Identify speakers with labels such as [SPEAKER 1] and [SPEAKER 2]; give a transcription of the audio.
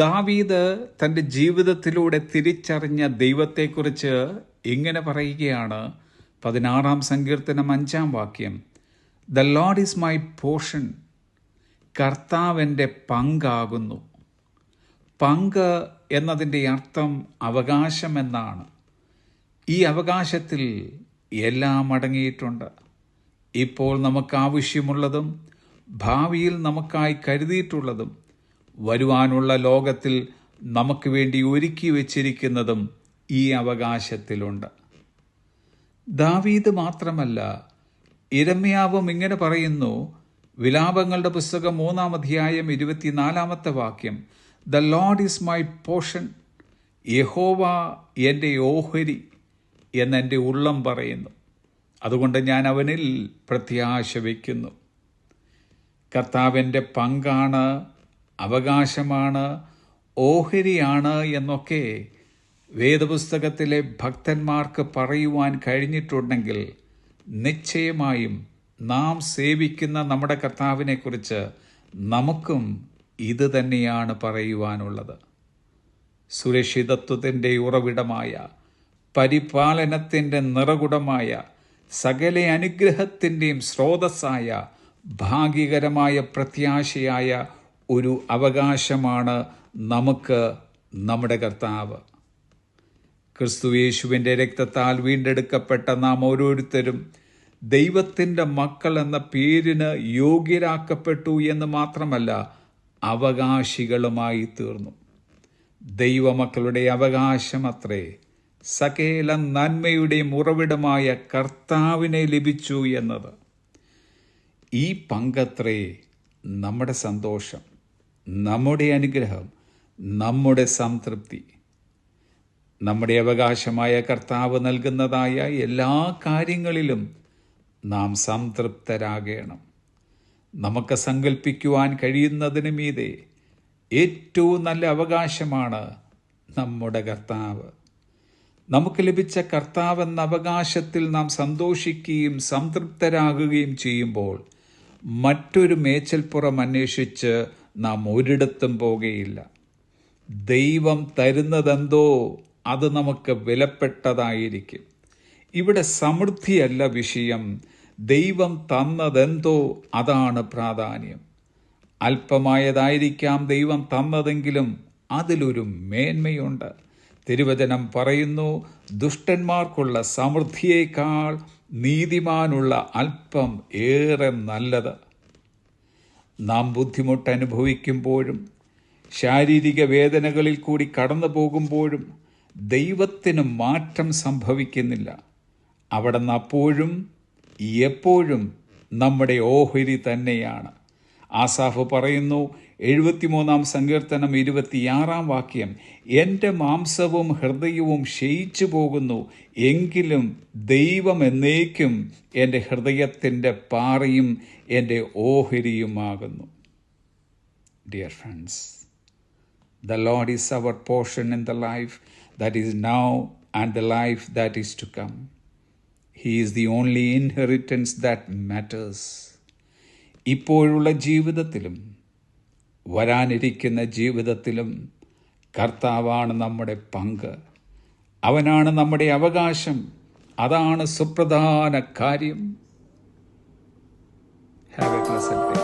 [SPEAKER 1] ദാവീദ് തൻ്റെ ജീവിതത്തിലൂടെ തിരിച്ചറിഞ്ഞ ദൈവത്തെക്കുറിച്ച് ഇങ്ങനെ പറയുകയാണ്. 16-ാം സങ്കീർത്തനം 5-ാം വാക്യം, the Lord is my portion, കർത്താവെൻ്റെ പങ്കാകുന്നു. പങ്ക് എന്നതിൻ്റെ അർത്ഥം അവകാശം എന്നാണ്. ഈ അവകാശത്തിൽ എല്ലാം അടങ്ങിയിട്ടുണ്ട്. ഇപ്പോൾ നമുക്ക് ആവശ്യമുള്ളതും ഭാവിയിൽ നമുക്കായി കരുതിയിട്ടുള്ളതും വരുവാനുള്ള ലോകത്തിൽ നമുക്ക് വേണ്ടി ഒരുക്കി വച്ചിരിക്കുന്നതും ഈ അവകാശത്തിലുണ്ട്. ദാവീദ് മാത്രമല്ല, യിരെമ്യാവും ഇങ്ങനെ പറയുന്നു. വിലാപങ്ങളുടെ പുസ്തകം 3-ാം അധ്യായം 24-ാമത്തെ വാക്യം, the Lord is my portion, യഹോവ എൻ്റെ ഓഹരി എന്നെൻ്റെ ഉള്ളം പറയുന്നു. അതുകൊണ്ട് ഞാൻ അവനിൽ പ്രത്യാശ വയ്ക്കുന്നു. കർത്താവിൻ്റെ പങ്കാണ്, അവകാശമാണ്, ഓഹരിയാണ് എന്നൊക്കെ വേദപുസ്തകത്തിലെ ഭക്തന്മാർക്ക് പറയുവാൻ കഴിഞ്ഞിട്ടുണ്ടെങ്കിൽ നിശ്ചയമായും നാം സേവിക്കുന്ന നമ്മുടെ കർത്താവിനെക്കുറിച്ച് നമുക്കും ഇത് തന്നെയാണ് പറയുവാനുള്ളത്. സുരക്ഷിതത്വത്തിൻ്റെ ഉറവിടമായ, പരിപാലനത്തിൻ്റെ നിറകുടമായ, സകല അനുഗ്രഹത്തിൻ്റെയും സ്രോതസ്സായ, ഭാഗ്യകരമായ പ്രത്യാശയായ ഒരു അവകാശമാണ് നമുക്ക് നമ്മുടെ കർത്താവ്. ക്രിസ്തുയേശുവിൻ്റെ രക്തത്താൽ വീണ്ടെടുക്കപ്പെട്ട നാം ഓരോരുത്തരും ദൈവത്തിൻ്റെ മക്കൾ എന്ന പേരിന് യോഗ്യരാക്കപ്പെട്ടു എന്ന് മാത്രമല്ല, അവകാശികളുമായി തീർന്നു. ദൈവമക്കളുടെ അവകാശമത്രേ സകല നന്മയുടെയും ഉറവിടമായ കർത്താവിനെ ലഭിച്ചു എന്നത്. ഈ പങ്കത്രേ നമ്മുടെ സന്തോഷം, നമ്മുടെ അനുഗ്രഹം, നമ്മുടെ സംതൃപ്തി. നമ്മുടെ അവകാശമായ കർത്താവ് നൽകുന്നതായ എല്ലാ കാര്യങ്ങളിലും നാം സംതൃപ്തരാകണം. നമുക്ക് സങ്കല്പിക്കുവാൻ കഴിയുന്നതിന് മീതെ ഏറ്റവും നല്ല അവകാശമാണ് നമ്മുടെ കർത്താവ്. നമുക്ക് ലഭിച്ച കർത്താവ് എന്ന അവകാശത്തിൽ നാം സന്തോഷിക്കുകയും സംതൃപ്തരാകുകയും ചെയ്യുമ്പോൾ മറ്റൊരു മേച്ചൽപ്പുറം അന്വേഷിച്ച് നാം ഒരിടത്തും പോകുകയില്ല. ദൈവം തരുന്നതെന്തോ അത് നമുക്ക് വിലപ്പെട്ടതായിരിക്കും. ഇവിടെ സമൃദ്ധിയല്ല വിഷയം, ദൈവം തന്നതെന്തോ അതാണ് പ്രാധാന്യം. അല്പമായതായിരിക്കാം ദൈവം തന്നതെങ്കിലും അതിലൊരു മേന്മയുണ്ട്. തിരുവചനം പറയുന്നു, ദുഷ്ടന്മാർക്കുള്ള സമൃദ്ധിയേക്കാൾ നീതിമാനുള്ള അല്പം ഏറെ നല്ലത്. നാം ബുദ്ധിമുട്ട് അനുഭവിക്കുമ്പോഴും ശാരീരിക വേദനകളിൽ കൂടി കടന്നു പോകുമ്പോഴും ദൈവത്തിന് മാറ്റം സംഭവിക്കുന്നില്ല. അവിടുന്ന് അപ്പോഴും എപ്പോഴും നമ്മുടെ ഓഹരി തന്നെയാണ്. ആസാഫ് പറയുന്നു, 73-ാം സങ്കീർത്തനം 26-ാം വാക്യം, എൻ്റെ മാംസവും ഹൃദയവും ക്ഷയിച്ചു പോകുന്നു, എങ്കിലും ദൈവം എന്നേക്കും എൻ്റെ ഹൃദയത്തിൻ്റെ പാറയും എൻ്റെ ഓഹരിയുമാകുന്നു. Dear friends, the Lord is our portion in the life that is now and the life that is to come. He is the only inheritance that matters. ഇപ്പോഴുള്ള ജീവിതത്തിലും വരാനിരിക്കുന്ന ജീവിതത്തിലും കർത്താവാണ് നമ്മുടെ പങ്ക്. അവനാണ് നമ്മുടെ അവകാശം. അതാണ് സുപ്രധാന കാര്യം. Have a pleasant day.